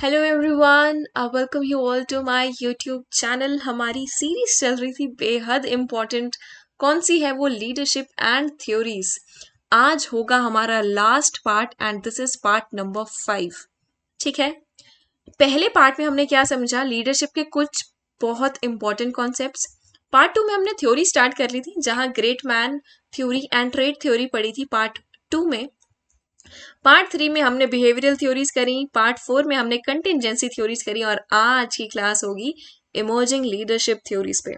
Hello everyone, welcome you all to my YouTube channel. हमारी series चल रही थी बेहद इम्पॉर्टेंट, कौन सी है वो, लीडरशिप एंड थ्योरीज। आज होगा हमारा last part and this is part number 5। ठीक है, पहले पार्ट में हमने क्या समझा, लीडरशिप के कुछ बहुत इंपॉर्टेंट कॉन्सेप्ट्स। पार्ट 2 में हमने थ्योरी स्टार्ट कर ली थी, जहां great man theory and trade theory पढ़ी थी पार्ट 2 में। पार्ट 3 में हमने बिहेवियरल थ्योरीज करी, पार्ट 4 में हमने कंटिजेंसी थ्योरीज करी और आज की क्लास होगी इमर्जिंग लीडरशिप थ्योरीज पे।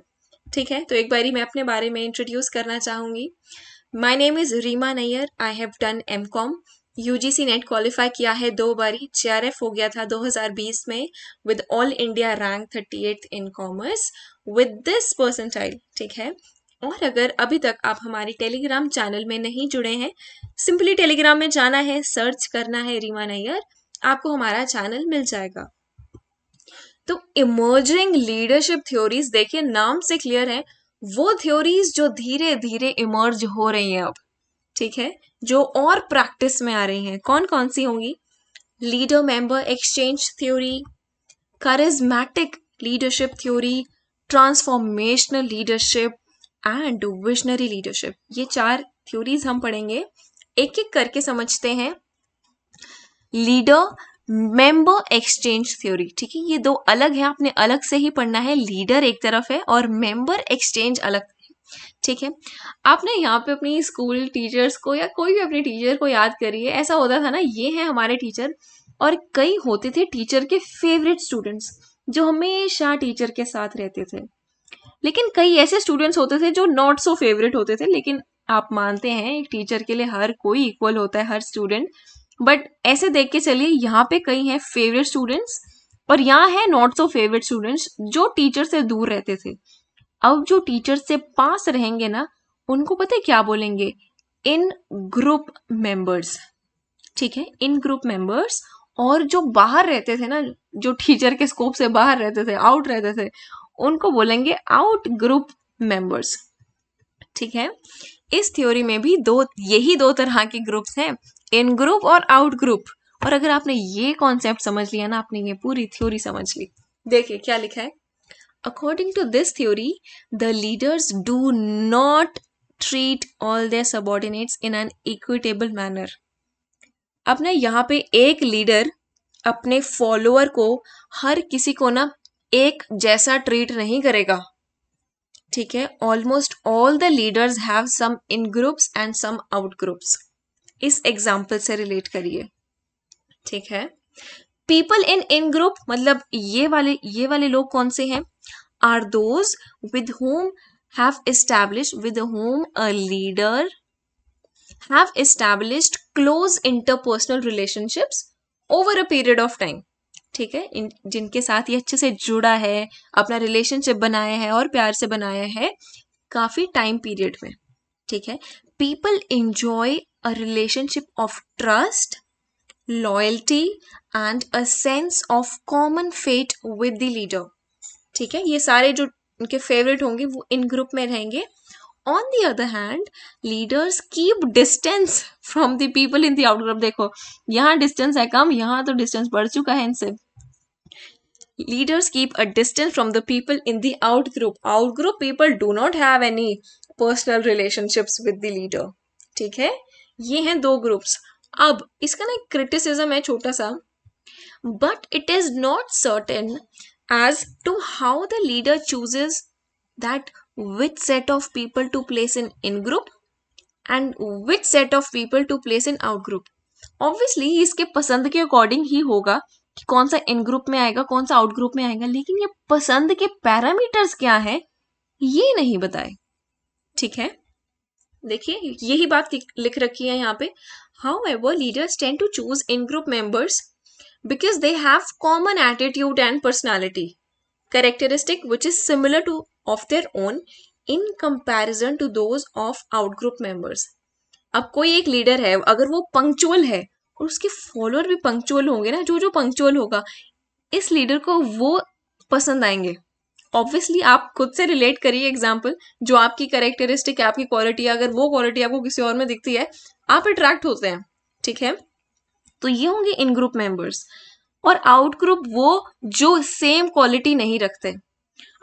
ठीक है, तो एक बारी मैं अपने बारे में इंट्रोड्यूस करना चाहूंगी। My name is Reema Nayyar. I have done MCom, UGC NET qualify किया है 2 बारी, जेआरएफ हो गया था 2020 में with all India rank 38 in commerce with this percentile. ठीक है, और अगर अभी तक आप हमारे टेलीग्राम चैनल में नहीं जुड़े हैं, सिंपली टेलीग्राम में जाना है, सर्च करना है रीमा नैयर, आपको हमारा चैनल मिल जाएगा। तो इमर्जिंग लीडरशिप थ्योरीज, देखिए नाम से क्लियर है, वो थ्योरीज जो धीरे धीरे इमर्ज हो रही हैं अब। ठीक है, जो और प्रैक्टिस में आ रही हैं, कौन कौन सी होंगी? Leader member exchange theory, charismatic leadership theory, transformational leadership and visionary leadership. ये 4 थ्योरीज हम पढ़ेंगे, एक एक करके समझते हैं। लीडर मेंबर एक्सचेंज थ्योरी, ठीक है, ये 2 अलग है, आपने अलग से ही पढ़ना है। लीडर एक तरफ है और मेंबर एक्सचेंज अलग है। ठीक है, आपने यहाँ पे अपनी स्कूल टीचर्स को या कोई भी अपने टीचर को याद करिए। ऐसा होता था ना, ये है हमारे टीचर, और कई होते थे टीचर के फेवरेट स्टूडेंट्स जो हमेशा टीचर के साथ रहते थे। लेकिन कई ऐसे स्टूडेंट्स होते थे जो नॉट सो फेवरेट होते थे। लेकिन आप मानते हैं एक टीचर के लिए हर कोई इक्वल होता है, हर स्टूडेंट। बट ऐसे देख के चलिए, यहाँ पे कई हैं फेवरेट स्टूडेंट्स और यहाँ है नॉट सो फेवरेट स्टूडेंट्स जो टीचर से दूर रहते थे। अब जो टीचर से पास रहेंगे ना, उनको पता है क्या बोलेंगे? इन ग्रुप मेंबर्स। ठीक है, इन ग्रुप मेंबर्स। और जो बाहर रहते थे ना, जो टीचर के स्कोप से बाहर रहते थे, आउट रहते थे, उनको बोलेंगे आउट ग्रुप मेंबर्स। ठीक है, इस थ्योरी में भी यही दो तरह के ग्रुप्स हैं, इन ग्रुप और आउट ग्रुप। और अगर आपने ये कॉन्सेप्ट समझ लिया ना, आपने ये पूरी थ्योरी समझ ली। देखिए क्या लिखा है। According to this theory, the leaders do not treat all their subordinates in an equitable manner. अब ना यहाँ पे एक लीडर अपने फॉलोअर को, हर किसी को ना एक जैसा ट्रीट नहीं करेगा। ठीक है, almost all the leaders have some in groups and some out groups. इस एग्जाम्पल से रिलेट करिए। ठीक है, पीपल इन ग्रुप मतलब ये वाले लोग कौन से हैं? Are those with whom a leader have established close interpersonal relationships over a period of time. ठीक है, जिनके साथ ये अच्छे से जुड़ा है, अपना रिलेशनशिप बनाया है और प्यार से बनाया है काफी टाइम पीरियड में। ठीक है, people enjoy a relationship of trust, loyalty and a sense of common fate with the leader. ठीक है, ये सारे जो उनके फेवरेट होंगे वो इन ग्रुप में रहेंगे। On the other hand, leaders keep distance from the people in the out group. देखो यहाँ डिस्टेंस है कम, यहाँ तो डिस्टेंस बढ़ चुका है इनसे। Leaders keep a distance from the people in the out group. Out group people do not have any personal relationships with the leader. ठीक है, ये हैं 2 ग्रुप्स। अब इसका ना एक क्रिटिसिज्म है छोटा सा, but it is not certain as to how the leader chooses that which set of people to place in group and which set of people to place in out group. Obviously इसके पसंद के according ही होगा कि कौन सा इन group में आएगा, कौन सा आउट ग्रुप में आएगा, लेकिन ये पसंद के पैरामीटर्स क्या है ये नहीं बताए। ठीक है, देखिए यही बात लिख रखी है यहाँ पे। However, leaders tend to choose in-group members because they have common attitude and personality characteristic which is similar to of their own in comparison to those of out-group members. अब कोई एक लीडर है, अगर वो पंक्चुअल है और उसके follower भी पंक्चुअल होंगे ना, जो पंक्चुअल होगा, इस लीडर को वो पसंद आएंगे। ऑब्वियसली आप खुद से रिलेट करिए एग्जाम्पल, जो आपकी कैरेक्टरिस्टिक है, आपकी क्वालिटी, अगर वो क्वालिटी आपको किसी और में दिखती है, आप अट्रैक्ट होते हैं। ठीक है, तो ये होंगे इन ग्रुप मेंबर्स। और आउट ग्रुप वो जो सेम क्वालिटी नहीं रखते।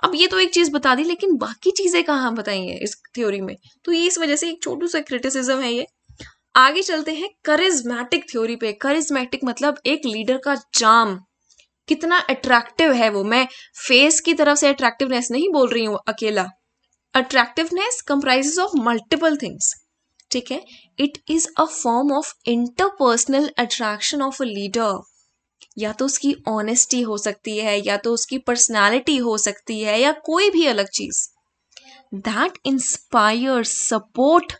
अब ये तो एक चीज बता दी, लेकिन बाकी चीजें कहाँ बताई हैं इस थ्योरी में, तो ये इस वजह से एक छोटू सा क्रिटिसिज्म है ये। आगे चलते हैं करिज्मेटिक थ्योरी पे। करिज्मेटिक मतलब एक लीडर का चार्म, कितना अट्रैक्टिव है वो। मैं फेस की तरफ से अट्रैक्टिवनेस नहीं बोल रही हूँ अकेला। Attractiveness comprises of multiple things, ठीक है। It is a form of interpersonal attraction of a leader. या तो उसकी ऑनेस्टी हो सकती है, या तो उसकी पर्सनालिटी हो सकती है, या कोई भी अलग चीज that inspires support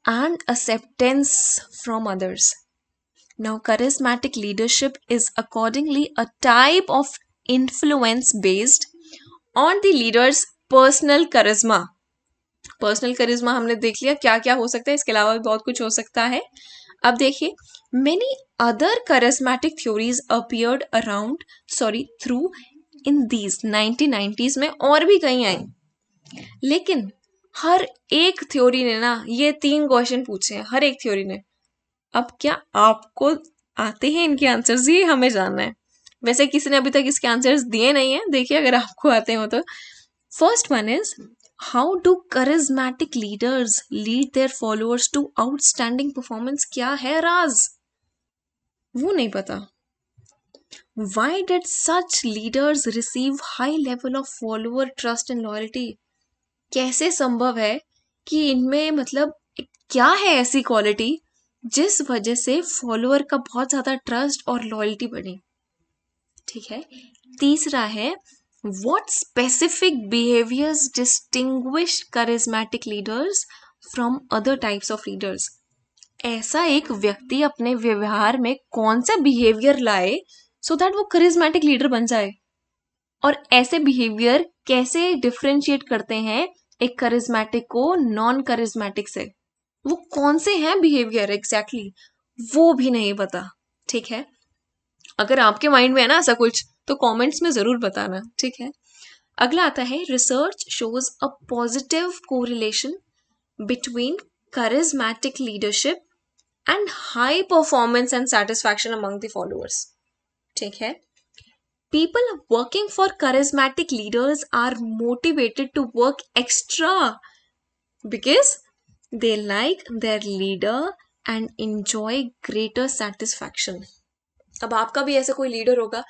and acceptance from others. Now, charismatic leadership is accordingly a type of influence based on the leader's personal charisma. Personal charisma हमने देख लिया क्या क्या हो सकता है, इसके अलावा भी बहुत कुछ हो सकता है। अब देखिए, many other charismatic theories appeared around through in these 1990s में, और भी कई आई, लेकिन हर एक थ्योरी ने ना ये 3 क्वेश्चन पूछे हैं, हर एक थ्योरी ने। अब क्या आपको आते हैं इनके आंसर्स, ये हमें जानना है। वैसे किसी ने अभी तक इसके आंसर्स दिए नहीं है, देखिए अगर आपको आते हो तो। First one is, how do charismatic leaders lead their followers to outstanding performance? क्या है राज, वो नहीं पता। Why did such leaders receive high level of follower trust and loyalty? कैसे संभव है कि इनमें मतलब क्या है ऐसी क्वालिटी जिस वजह से फॉलोअर का बहुत ज्यादा ट्रस्ट और लॉयल्टी बनी, ठीक है। तीसरा है, what specific behaviours distinguish charismatic leaders from other types of leaders? ऐसा एक व्यक्ति अपने व्यवहार में कौन सा बिहेवियर लाए सो दैट वो करिज्मेटिक लीडर बन जाए, और ऐसे बिहेवियर कैसे डिफरेंशिएट करते हैं एक करिज्मेटिक को नॉन करिज्मेटिक से? वो कौन से हैं बिहेवियर एग्जैक्टली, वो भी नहीं पता, ठीक है। अगर आपके माइंड में है ना ऐसा कुछ तो कमेंट्स में जरूर बताना, ठीक है। अगला आता है, research shows a positive correlation between charismatic leadership and high performance and satisfaction among the followers, ठीक है। People working for charismatic leaders are motivated to work extra because they like their leader and enjoy greater satisfaction. अब आपका भी ऐसा कोई leader होगा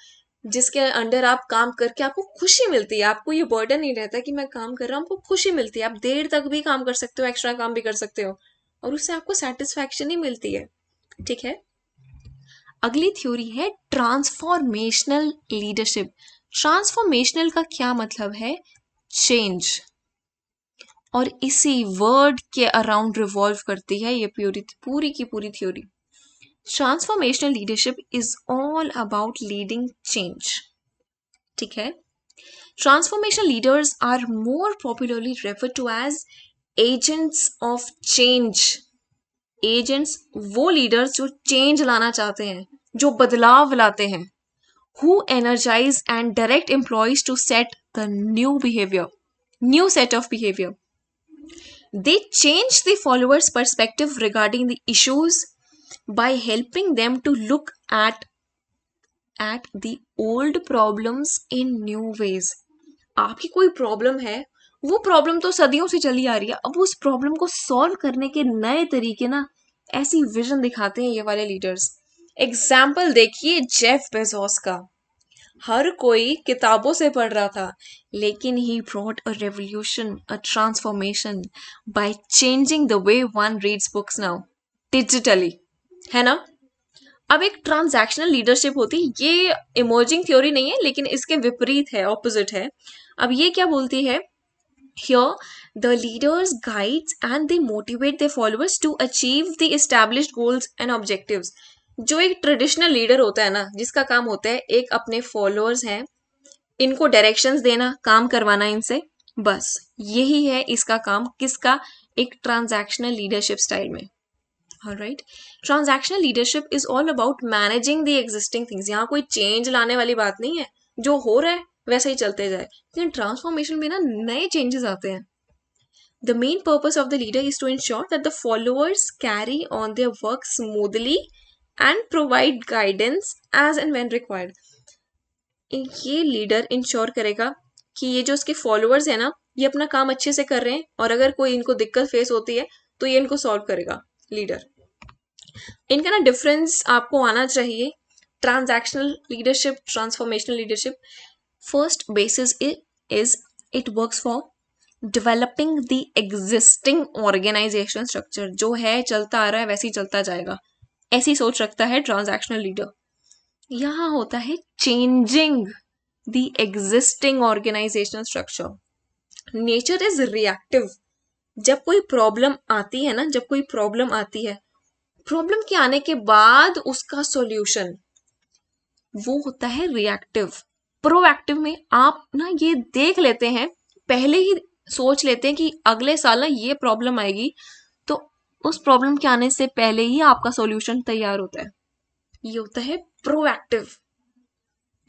जिसके under आप काम करके आपको खुशी मिलती है, आपको ये बर्डन नहीं रहता कि मैं काम कर रहा हूँ, आपको खुशी मिलती है, आप देर तक भी काम कर सकते हो, एक्स्ट्रा काम भी कर सकते हो, और उससे आपको सेटिस्फैक्शन ही मिलती है, ठीक है। अगली थ्योरी है ट्रांसफॉर्मेशनल लीडरशिप। ट्रांसफॉर्मेशनल का क्या मतलब है? चेंज, और इसी वर्ड के अराउंड रिवॉल्व करती है ये पूरी की पूरी theory. Transformational leadership is all about leading change, ठीक है। Transformational leaders are more popularly refer to as agents of change. Agents वो लीडर्स जो चेंज लाना चाहते हैं, जो बदलाव लाते हैं, who energize and direct employees to set the new set of behavior. They change the followers' perspective regarding the issues by helping them to look at the old problems in new ways. आपकी कोई problem है, वो problem तो सदियों से चली आ रही है, अब उस प्रॉब्लम को सॉल्व करने के नए तरीके ना, ऐसी विजन दिखाते हैं ये वाले लीडर्स। एग्जाम्पल देखिए जेफ बेजोस का, हर कोई किताबों से पढ़ रहा था, लेकिन he brought a revolution, a transformation by changing the way one reads books now digitally, है ना। अब एक ट्रांजैक्शनल लीडरशिप होती, ये इमर्जिंग थ्योरी नहीं है, लेकिन इसके विपरीत है, ऑपोजिट है। अब ये क्या बोलती है? Here, the leaders guides and they motivate their followers to achieve the established goals and objectives. जो एक ट्रेडिशनल लीडर होता है ना, जिसका काम होता है एक अपने फॉलोअर्स हैं, इनको डायरेक्शंस देना, काम करवाना इनसे, बस यही है इसका काम। किसका? एक ट्रांजैक्शनल लीडरशिप स्टाइल में। Alright, transactional leadership is all about managing the existing things. यहाँ कोई चेंज लाने वाली बात नहीं है, जो हो रहा है वैसे ही चलते जाए, लेकिन ट्रांसफॉर्मेशन में ना नए चेंजेस आते हैं। The main purpose of the leader is to ensure that the followers carry on their work smoothly and provide guidance as and when required. ये लीडर इंश्योर करेगा कि ये जो उसके फॉलोअर्स है ना, ये अपना काम अच्छे से कर रहे हैं, और अगर कोई इनको दिक्कत फेस होती है तो ये इनको सॉल्व करेगा लीडर। इनका ना डिफरेंस आपको आना चाहिए, transactional leadership, transformational leadership. First basis is it works for developing the existing organisation structure. जो है चलता आ रहा है वैसे ही चलता जाएगा, ऐसी सोच रखता है ट्रांजैक्शनल लीडर। यहाँ होता है changing the existing organisational structure. Nature is reactive. जब कोई प्रॉब्लम आती है ना, जब कोई प्रॉब्लम आती है, प्रॉब्लम के आने के बाद उसका सॉल्यूशन, वो होता है रिएक्टिव। प्रोएक्टिव में आप ना ये देख लेते हैं, पहले ही सोच लेते हैं कि अगले साल ना ये प्रॉब्लम आएगी, तो उस प्रॉब्लम के आने से पहले ही आपका सॉल्यूशन तैयार होता है। ये होता है प्रोएक्टिव।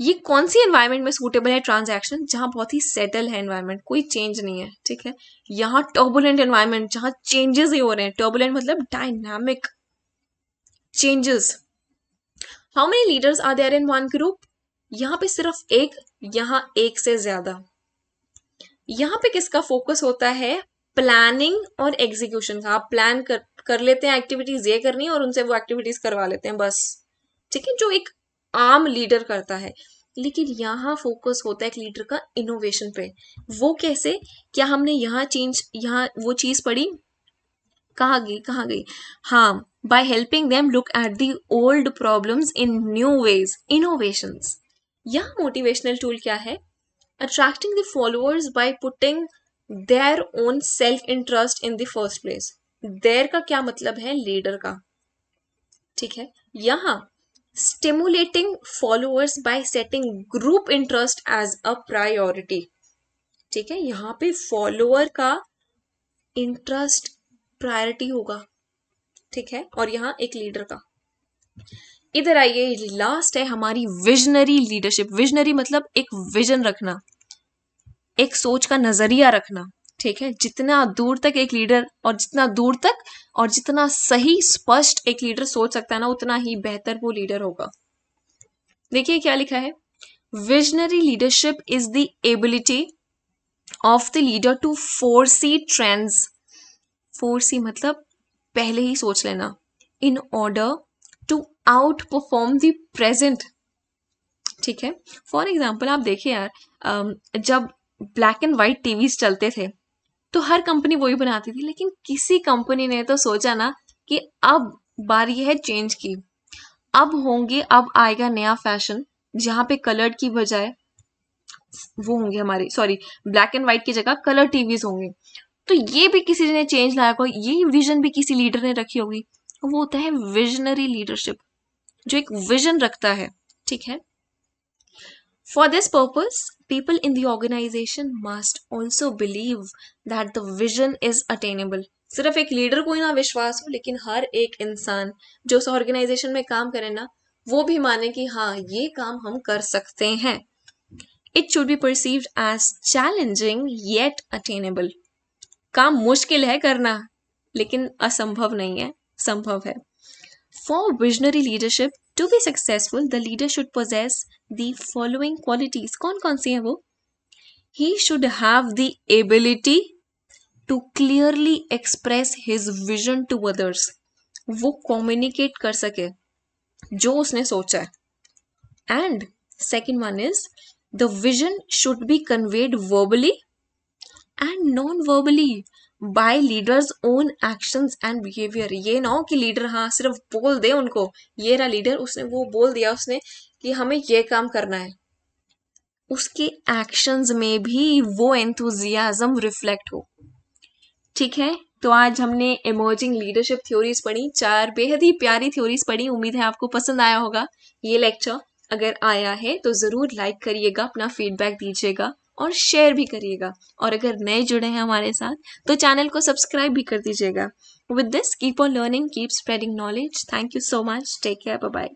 ये कौन सी एनवायरनमेंट में सूटेबल है ट्रांजैक्शन? जहां बहुत ही सेटल है एनवायरनमेंट, कोई चेंज नहीं है, ठीक है। यहाँ टर्बुलेंट एनवायरनमेंट, जहां चेंजेस ही हो रहे हैं। टर्बुलेंट मतलब dynamic changes. How many leaders are there in one group? यहाँ पे सिर्फ एक, यहाँ एक से ज्यादा। यहाँ पे किसका फोकस होता है? प्लानिंग और एग्जीक्यूशन का। आप प्लान कर लेते हैं एक्टिविटीज ये करनी है, और उनसे वो एक्टिविटीज करवा लेते हैं बस, ठीक है, जो एक आम लीडर करता है। लेकिन यहाँ फोकस होता है एक लीडर का इनोवेशन पे। वो कैसे? क्या हमने यहाँ वो चीज पढ़ी, कहाँ गई? हाँ, by helping them look at the old problems in new ways, innovations। यहाँ मोटिवेशनल टूल क्या है? Attracting the followers by putting their own self interest in the first place। their का क्या मतलब है? लीडर का, ठीक है। यहाँ stimulating followers by setting group interest as a priority, ठीक है। यहाँ पे फॉलोअर का इंटरेस्ट प्रायोरिटी होगा, ठीक है, और यहाँ एक लीडर का। इधर आइए, लास्ट है हमारी विजनरी लीडरशिप। विजनरी मतलब एक विजन रखना, एक सोच का नजरिया रखना, ठीक है। जितना दूर तक एक लीडर, और जितना दूर तक और जितना सही स्पष्ट एक लीडर सोच सकता है ना, उतना ही बेहतर वो लीडर होगा। देखिए क्या लिखा है, visionary leadership is the ability of the leader to foresee trends. Foresee मतलब पहले ही सोच लेना, in order to outperform the present, ठीक है। फॉर एग्जाम्पल आप देखिए यार, जब ब्लैक एंड व्हाइट टीवीज चलते थे तो हर कंपनी वही बनाती थी, लेकिन किसी कंपनी ने तो सोचा ना कि अब बारी है चेंज की। अब आएगा नया फैशन, जहाँ पे कलर्ड की बजाय वो होंगे हमारे, सॉरी, ब्लैक एंड व्हाइट की जगह कलर टीवीज होंगे। तो ये भी किसी ने चेंज लाया होगा, ये विजन भी किसी लीडर ने रखी होगी। वो होता है विजनरी लीडरशिप, जो एक विजन रखता है, ठीक है। For this purpose people in the organization must also believe that the vision is attainable। सिर्फ एक लीडर को ही ना विश्वास हो, लेकिन हर एक इंसान जो उस ऑर्गेनाइजेशन में काम करे ना, वो भी माने कि हाँ ये काम हम कर सकते हैं। It should be perceived as challenging yet attainable। काम मुश्किल है करना, लेकिन असंभव नहीं है, संभव है। For visionary leadership to be successful, the leader should possess the following qualities। कौन सी है वो? He should have the ability to clearly express his vision to others। वो communicate कर सके जो उसने सोचा है। And second one is the vision should be conveyed verbally and non-verbally by leaders own actions and behavior। ये ना हो कि लीडर हाँ सिर्फ बोल दे उनको, ये रहा लीडर, उसने वो बोल दिया उसने कि हमें ये काम करना है, उसके एक्शंस में भी वो एंथुजियाज्म रिफ्लेक्ट हो, ठीक है। तो आज हमने इमर्जिंग लीडरशिप थ्योरीज पढ़ी, 4 बेहद ही प्यारी थ्योरीज पढ़ी। उम्मीद है आपको पसंद आया होगा ये लेक्चर। अगर आया है तो ज़रूर लाइक करिएगा, अपना फीडबैक दीजिएगा और शेयर भी करिएगा। और अगर नए जुड़े हैं हमारे साथ तो चैनल को सब्सक्राइब भी कर दीजिएगा। With this, keep on learning, keep spreading knowledge. Thank you so much, take care, bye bye.